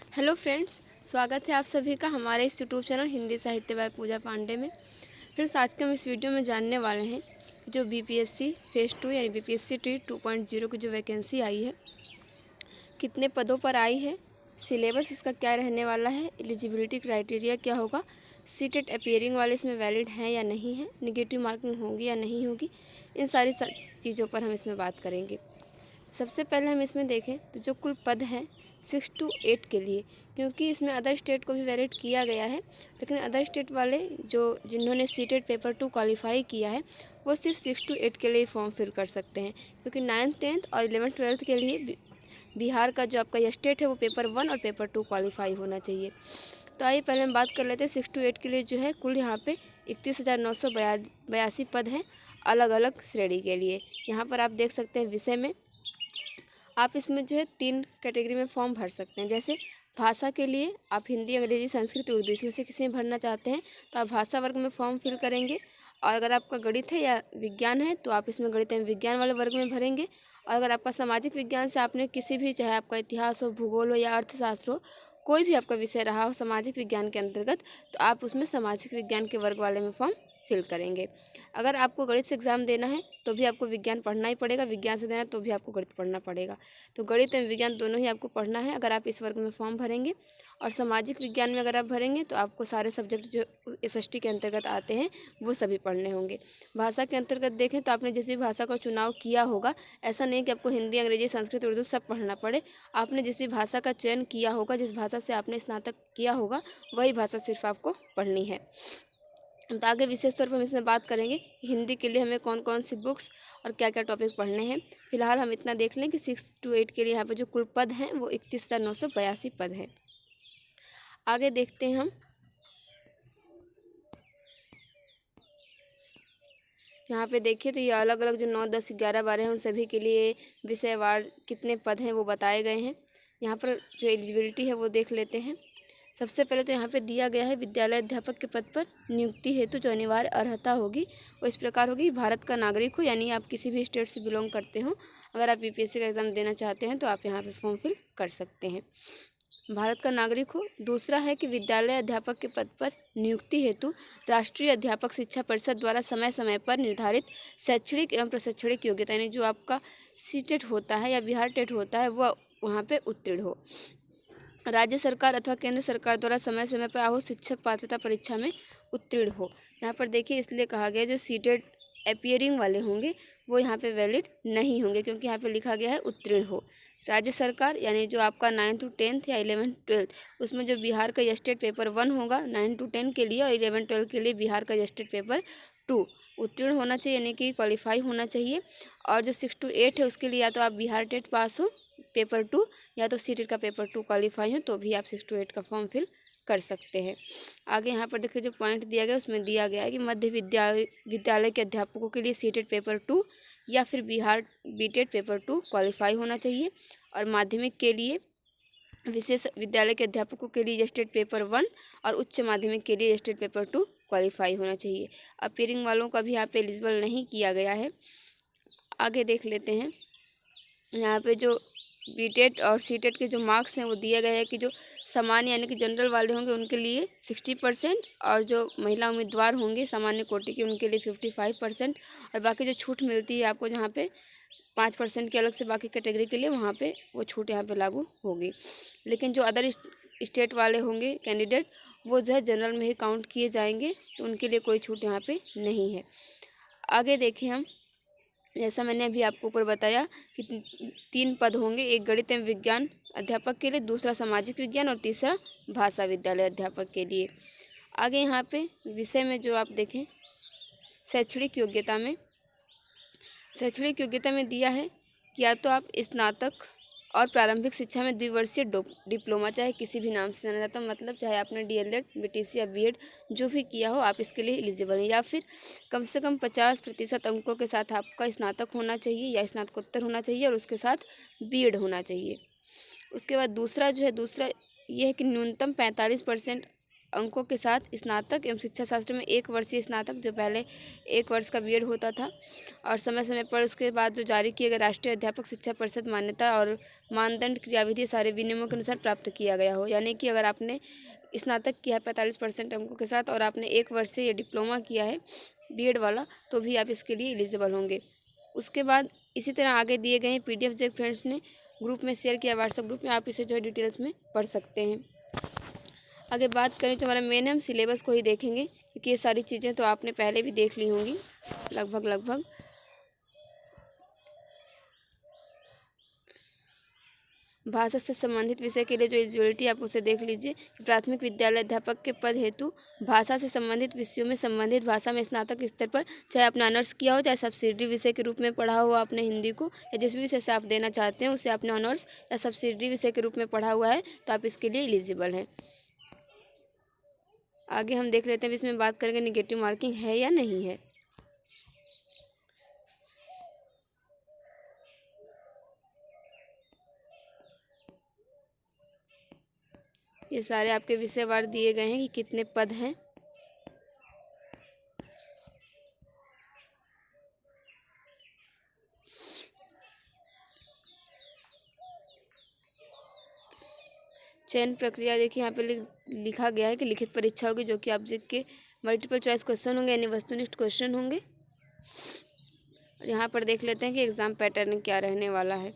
Hello friends, स्वागत है आप सभी का हमारे इस यूट्यूब चैनल हिंदी साहित्य बाय पूजा पांडे में। फ्रेंड्स, आज के हम इस वीडियो में जानने वाले हैं कि जो बीपीएससी फेज़ 2 यानी बीपीएससी टी 2.0 की जो वैकेंसी आई है, कितने पदों पर आई है, सिलेबस इसका क्या रहने वाला है, एलिजिबिलिटी क्राइटेरिया क्या होगा, सीटेट अपीयरिंग वाले इसमें वैलिड हैं या नहीं है, निगेटिव मार्किंग होगी या नहीं होगी, इन सारी चीज़ों पर हम इसमें बात करेंगे। सबसे पहले हम इसमें देखें तो जो कुल पद हैं 6 to 8 के लिए, क्योंकि इसमें अदर स्टेट को भी वैलिड किया गया है, लेकिन अदर स्टेट वाले जिन्होंने सीटेट पेपर 2 क्वालिफाई किया है वो सिर्फ 6 to 8 के लिए फॉर्म फिल कर सकते हैं, क्योंकि 9th 10th और 11th 12th के लिए बिहार का जो आपका स्टेट है वो पेपर 1 और पेपर 2 क्वालिफाई होना चाहिए। तो आइए पहले हम बात कर लेते हैं 6 to 8 के लिए जो है कुल यहाँ पे 31,982 पद हैं अलग अलग श्रेणी के लिए। यहाँ पर आप देख सकते हैं विषय में आप इसमें जो है 3 कैटेगरी में फॉर्म भर सकते हैं। जैसे भाषा के लिए आप हिंदी, अंग्रेजी, संस्कृत, उर्दू इसमें से किसी में भरना चाहते हैं तो आप भाषा वर्ग में फॉर्म फिल करेंगे, और अगर आपका गणित है या विज्ञान है तो आप इसमें गणित एवं विज्ञान वाले वर्ग में भरेंगे, और अगर आपका सामाजिक विज्ञान से आपने किसी भी, चाहे आपका इतिहास हो, भूगोल हो या अर्थशास्त्र हो, कोई भी आपका विषय रहा हो सामाजिक विज्ञान के अंतर्गत, तो आप उसमें सामाजिक विज्ञान के वर्ग वाले में फॉर्म फिल करेंगे। अगर आपको गणित से एग्ज़ाम देना है तो भी आपको विज्ञान पढ़ना ही पड़ेगा, विज्ञान से देना है तो भी आपको गणित पढ़ना पड़ेगा। तो गणित एवं विज्ञान दोनों ही आपको पढ़ना है अगर आप इस वर्ग में फॉर्म भरेंगे। और सामाजिक विज्ञान में अगर आप भरेंगे तो आपको सारे सब्जेक्ट जो एसएसटी के अंतर्गत आते हैं वो सभी पढ़ने होंगे। भाषा के अंतर्गत देखें तो आपने जिस भी भाषा का चुनाव किया होगा, ऐसा नहीं कि आपको हिंदी, अंग्रेजी, संस्कृत, उर्दू सब पढ़ना पड़े। आपने जिस भी भाषा का चयन किया होगा, जिस भाषा से आपने स्नातक किया होगा, वही भाषा सिर्फ आपको पढ़नी है। तो आगे विशेष तौर पर हम इसमें बात करेंगे कि हिंदी के लिए हमें कौन कौन सी बुक्स और क्या क्या टॉपिक पढ़ने हैं। फिलहाल हम इतना देख लें कि 6 to 8 के लिए यहाँ पर जो कुल पद हैं वो 31,982 पद हैं। आगे देखते हैं हम यहाँ पे देखिए तो ये अलग अलग जो 9, 10, 11, 12 हैं उन सभी के लिए विषयवार कितने पद हैं वो बताए गए हैं। यहाँ पर जो एलिजिबिलिटी है वो देख लेते हैं। सबसे पहले तो यहाँ पे दिया गया है विद्यालय अध्यापक के पद पर नियुक्ति हेतु जो अनिवार्य अर्हता होगी वो इस प्रकार होगी, भारत का नागरिक हो, यानी आप किसी भी स्टेट से बिलोंग करते हो, अगर आप बीपीएससी का एग्ज़ाम देना चाहते हैं तो आप यहाँ पे फॉर्म फिल कर सकते हैं, भारत का नागरिक हो। दूसरा है कि विद्यालय अध्यापक के पद पर नियुक्ति हेतु राष्ट्रीय अध्यापक शिक्षा परिषद द्वारा समय समय पर निर्धारित शैक्षणिक एवं प्रशिक्षणिक योग्यता, यानी जो आपका सीटेट होता है या बिहार टेट होता है वो वहाँ पे उत्तीर्ण हो। राज्य सरकार अथवा केंद्र सरकार द्वारा समय समय पर आहूत शिक्षक पात्रता परीक्षा में उत्तीर्ण हो। यहाँ पर देखिए इसलिए कहा गया जो सीटेट अपीयरिंग वाले होंगे वो यहाँ पे वैलिड नहीं होंगे, क्योंकि यहाँ पे लिखा गया है उत्तीर्ण हो। राज्य सरकार यानी जो आपका 9th to 10th या 11th 12th उसमें जो बिहार का स्टेट पेपर 1 होगा 9 to 10 के लिए, और 11 12 के लिए बिहार का स्टेट पेपर 2 उत्तीर्ण होना चाहिए, यानी कि क्वालिफाई होना चाहिए। और जो 6 to 8 है उसके लिए या तो आप बिहार टेट पास हो पेपर 2, या तो सीटेट का पेपर 2 क्वालिफाई हो तो भी आप 6 to 8 का फॉर्म फिल कर सकते हैं। आगे यहाँ पर देखिए जो पॉइंट दिया गया उसमें दिया गया है कि मध्य विद्यालय के अध्यापकों के लिए सीटेट पेपर 2 या फिर बिहार बीटेट पेपर 2 क्वालिफाई होना चाहिए, और माध्यमिक के लिए विशेष विद्यालय के अध्यापकों के लिए स्टेट पेपर 1 और उच्च माध्यमिक के लिए स्टेट पेपर 2 क्वालिफाई होना चाहिए। अपीयरिंग वालों का भी यहाँ पे एलिजिबल नहीं किया गया है। आगे देख लेते हैं यहाँ पे जो बीटेट और सीटेट के जो मार्क्स हैं वो दिए गए हैं कि जो सामान्य यानी कि जनरल वाले होंगे उनके लिए 60%, और जो महिला उम्मीदवार होंगे सामान्य कोटि के उनके लिए 55%, और बाकी जो छूट मिलती है आपको जहाँ पे 5% के अलग से बाकी कैटेगरी के लिए वहाँ पे वो छूट यहाँ पे लागू होगी। लेकिन जो अदर स्टेट वाले होंगे कैंडिडेट वो जो है जनरल में ही काउंट किए जाएंगे, तो उनके लिए कोई छूट यहाँ पे नहीं है। आगे देखें हम, जैसा मैंने अभी आपको ऊपर बताया कि 3 पद होंगे, एक गणित एवं विज्ञान अध्यापक के लिए, दूसरा सामाजिक विज्ञान और तीसरा भाषा विद्यालय अध्यापक के लिए। आगे यहाँ पे विषय में जो आप देखें शैक्षणिक योग्यता में दिया है कि या तो आप स्नातक और प्रारंभिक शिक्षा में द्विवर्षीय डिप्लोमा, चाहे किसी भी नाम से जाना जाता है, मतलब चाहे आपने डीएलएड, बीटीसी या बीएड जो भी किया हो आप इसके लिए एलिजिबल हैं, या फिर कम से कम 50% अंकों के साथ आपका स्नातक होना चाहिए या स्नातकोत्तर होना चाहिए, और उसके साथ बीएड होना चाहिए। उसके बाद दूसरा ये है कि न्यूनतम 45% अंकों के साथ स्नातक एवं शिक्षा शास्त्र में 1 वर्षीय स्नातक, जो पहले 1 वर्ष का बीएड होता था, और समय समय पर उसके बाद जो जारी किए गए राष्ट्रीय अध्यापक शिक्षा परिषद मान्यता और मानदंड क्रियाविधि सारे विनियमों के अनुसार प्राप्त किया गया हो। यानी कि अगर आपने स्नातक किया है 45% अंकों के साथ और आपने 1 वर्ष से ये डिप्लोमा किया है बीएड वाला, तो भी आप इसके लिए एलिजिबल होंगे। उसके बाद इसी तरह आगे दिए गए हैं पीडीएफ, जो फ्रेंड्स ने ग्रुप में शेयर किया, व्हाट्सएप ग्रुप में, आप इसे जो है डिटेल्स में पढ़ सकते हैं। आगे बात करें तो हमारा मेन हम सिलेबस को ही देखेंगे, क्योंकि ये सारी चीज़ें तो आपने पहले भी देख ली होंगी लगभग। भाषा से संबंधित विषय के लिए जो एलिजिबिलिटी आप उसे देख लीजिए कि प्राथमिक विद्यालय अध्यापक के पद हेतु भाषा से संबंधित विषयों में संबंधित भाषा में स्नातक स्तर पर, चाहे आपने ऑनर्स किया हो, चाहे सब्सिडरी विषय के रूप में पढ़ा हो आपने हिंदी को, या जिस भी विषय से आप देना चाहते हैं उसे आपने ऑनर्स या सब्सिडरी विषय के रूप में पढ़ा हुआ है, तो आप इसके लिए एलिजिबल हैं। आगे हम देख लेते हैं, इसमें बात करेंगे निगेटिव मार्किंग है या नहीं है। ये सारे आपके विषयवार दिए गए हैं कि कितने पद हैं। चयन प्रक्रिया देखिए, यहाँ पे लिखा गया है कि लिखित परीक्षा होगी, जो कि आपके मल्टीपल चॉइस क्वेश्चन होंगे, यानी वस्तुनिष्ठ क्वेश्चन होंगे। और यहाँ पर देख लेते हैं कि एग्ज़ाम पैटर्न क्या रहने वाला है।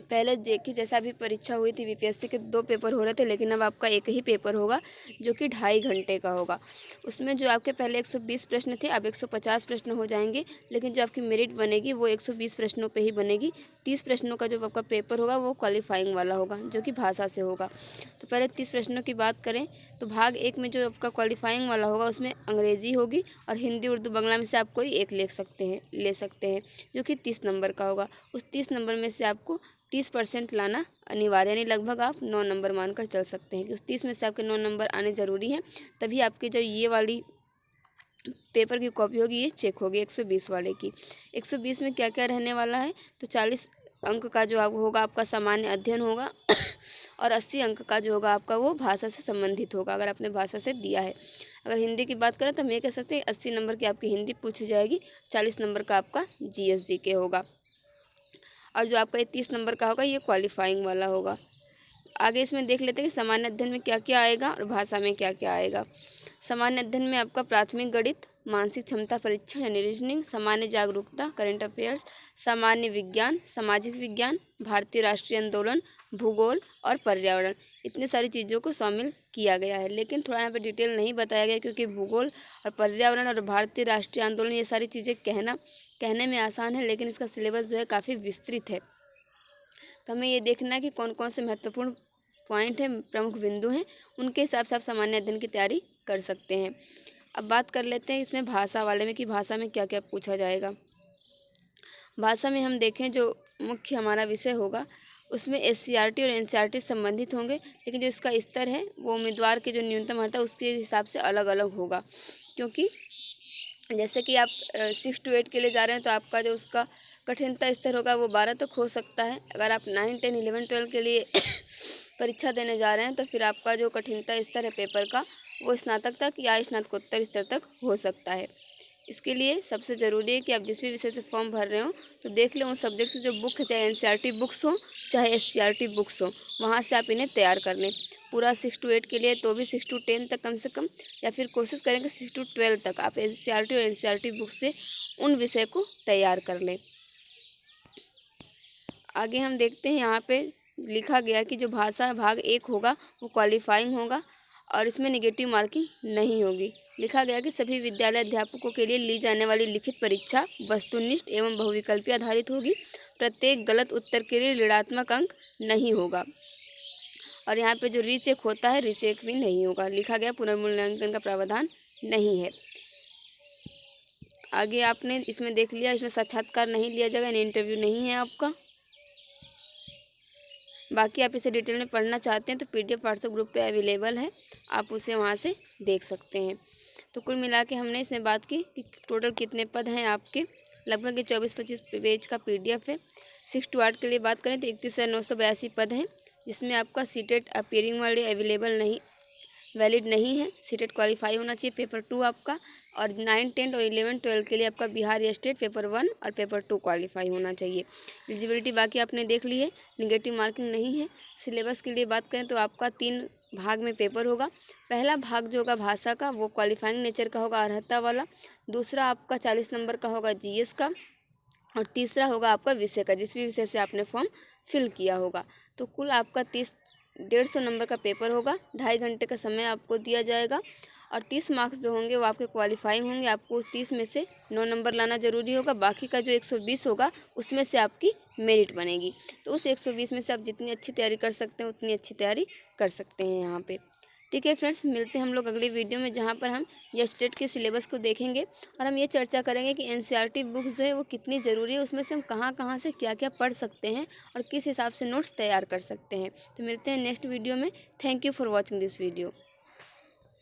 पहले देखिए, जैसा अभी परीक्षा हुई थी बीपीएससी के 2 पेपर हो रहे थे, लेकिन अब आपका एक ही पेपर होगा, जो कि 2.5 घंटे का होगा। उसमें जो आपके पहले 120 प्रश्न थे, अब 150 प्रश्न हो जाएंगे, लेकिन जो आपकी मेरिट बनेगी वो 120 प्रश्नों पे ही बनेगी। 30 प्रश्नों का जो आपका पेपर होगा वो क्वालिफाइंग वाला होगा, जो कि भाषा से होगा। तो पहले 30 प्रश्नों की बात करें तो भाग 1 में जो आपका क्वालिफाइंग वाला होगा उसमें अंग्रेजी होगी, और हिंदी, उर्दू, बांग्ला में से आप कोई एक ले सकते हैं, जो कि 30 नंबर का होगा। उस 30 नंबर में से आपको 30% लाना अनिवार्य, यानी लगभग आप 9 नंबर मानकर चल सकते हैं कि उस 30 में से आपके 9 नंबर आने ज़रूरी हैं, तभी आपकी जो ये वाली पेपर की कॉपी होगी ये चेक होगी 120 वाले की। 120 में क्या क्या रहने वाला है, तो 40 अंक का जो होगा आपका सामान्य अध्ययन होगा और 80 अंक का जो होगा आपका वो भाषा से संबंधित होगा, अगर आपने भाषा से दिया है। अगर हिंदी की बात करें तो हम ये कह सकते हैं 80 नंबर की आपकी हिंदी पूछी जाएगी, 40 नंबर का आपका जीएस के होगा, और जो आपका ये 30 नंबर का होगा ये क्वालिफाइंग वाला होगा। आगे इसमें देख लेते हैं कि सामान्य अध्ययन में क्या क्या आएगा और भाषा में क्या क्या आएगा। सामान्य अध्ययन में आपका प्राथमिक गणित, मानसिक क्षमता परीक्षण यानी रीजनिंग, सामान्य जागरूकता, करंट अफेयर्स, सामान्य विज्ञान, सामाजिक विज्ञान, भारतीय राष्ट्रीय आंदोलन, भूगोल और पर्यावरण, इतनी सारी चीज़ों को शामिल किया गया है। लेकिन थोड़ा यहाँ पे डिटेल नहीं बताया गया, क्योंकि भूगोल और पर्यावरण और भारतीय राष्ट्रीय आंदोलन ये सारी चीज़ें कहने में आसान है, लेकिन इसका सिलेबस जो है काफ़ी विस्तृत है। तो हमें ये देखना है कि कौन कौन से महत्वपूर्ण पॉइंट हैं, प्रमुख बिंदु हैं, उनके हिसाब से आप सामान्य अध्ययन की तैयारी कर सकते हैं। अब बात कर लेते हैं इसमें भाषा वाले में कि भाषा में क्या क्या पूछा जाएगा। भाषा में हम देखें जो मुख्य हमारा विषय होगा उसमें एससीईआरटी और एनसीईआरटी संबंधित होंगे, लेकिन जो इसका स्तर है वो उम्मीदवार के जो न्यूनतम अर्हता है उसके हिसाब से अलग अलग होगा, क्योंकि जैसे कि आप 6 to 8 के लिए जा रहे हैं तो आपका जो उसका कठिनता स्तर होगा वो 12 तक हो सकता है। अगर आप 9, 10, 11, 12 के लिए परीक्षा देने जा रहे हैं तो फिर आपका जो कठिनता स्तर है पेपर का वो स्नातक तक या स्नातकोत्तर स्तर तक हो सकता है। इसके लिए सबसे ज़रूरी है कि आप जिस भी विषय से फॉर्म भर रहे हो तो देख लें उन सब्जेक्ट से जो बुक है, चाहे एनसीईआरटी बुक्स हो चाहे एससीईआरटी बुक्स हो, वहाँ से आप इन्हें तैयार कर लें। पूरा 6 to 8 के लिए तो भी 6 to 10 तक कम से कम, या फिर कोशिश करेंगे 6 to 12 तक आप एससीईआरटी और एनसीईआरटी बुक से उन विषय को तैयार कर लें। आगे हम देखते हैं, यहाँ पे लिखा गया कि जो भाषा भाग 1 होगा वो क्वालिफाइंग होगा और इसमें नेगेटिव मार्किंग नहीं होगी। लिखा गया कि सभी विद्यालय अध्यापकों के लिए ली जाने वाली लिखित परीक्षा वस्तुनिष्ठ एवं बहुविकल्पीय आधारित होगी। प्रत्येक गलत उत्तर के लिए ऋणात्मक अंक नहीं होगा, और यहाँ पे जो रीचेक होता है रीचेक भी नहीं होगा। लिखा गया पुनर्मूल्यांकन का प्रावधान नहीं है। आगे आपने इसमें देख लिया, इसमें साक्षात्कार नहीं लिया जाएगा, यानी इंटरव्यू नहीं है आपका। बाकी आप इसे डिटेल में पढ़ना चाहते हैं तो पीडीएफ व्हाट्सएप ग्रुप पे अवेलेबल है, आप उसे वहाँ से देख सकते हैं। तो कुल मिला के हमने इसमें बात की कि टोटल कितने पद हैं आपके, लगभग 24-25 पेज का पीडीएफ है। 6 to 8 के लिए बात करें तो 31,982 पद हैं, जिसमें आपका सीटेट अपीयरिंग वाले अवेलेबल नहीं, वैलिड नहीं है। सीटेट क्वालिफाई होना चाहिए पेपर 2 आपका, और 9, 10 और 11, 12 के लिए आपका बिहार स्टेट पेपर 1 और पेपर 2 क्वालिफाई होना चाहिए। एलिजिबिलिटी बाकी आपने देख ली है, निगेटिव मार्किंग नहीं है। सिलेबस के लिए बात करें तो आपका 3 भाग में पेपर होगा। पहला भाग जो होगा भाषा का, वो क्वालिफाइंग नेचर का होगा, अर्हता वाला। दूसरा आपका 40 नंबर का होगा जीएस का, और तीसरा होगा आपका विषय का, जिस भी विषय से आपने फॉर्म फिल किया होगा। तो कुल आपका 150 नंबर का पेपर होगा। 2.5 घंटे का समय आपको दिया जाएगा, और 30 मार्क्स जो होंगे वो आपके क्वालिफाइंग होंगे। आपको उस 30 में से 9 नंबर लाना ज़रूरी होगा। बाकी का जो 120 होगा उसमें से आपकी मेरिट बनेगी। तो उस 120 में से आप जितनी अच्छी तैयारी कर सकते हैं उतनी अच्छी तैयारी कर सकते हैं यहाँ पे। ठीक है फ्रेंड्स, मिलते हैं हम लोग अगली वीडियो में, जहाँ पर हम ये स्टेट के सिलेबस को देखेंगे और हम ये चर्चा करेंगे कि एनसीईआरटी बुक्स जो है वो कितनी ज़रूरी है, उसमें से हम कहाँ कहाँ से क्या क्या पढ़ सकते हैं और किस हिसाब से नोट्स तैयार कर सकते हैं। तो मिलते हैं नेक्स्ट वीडियो में। Thank you for watching this video.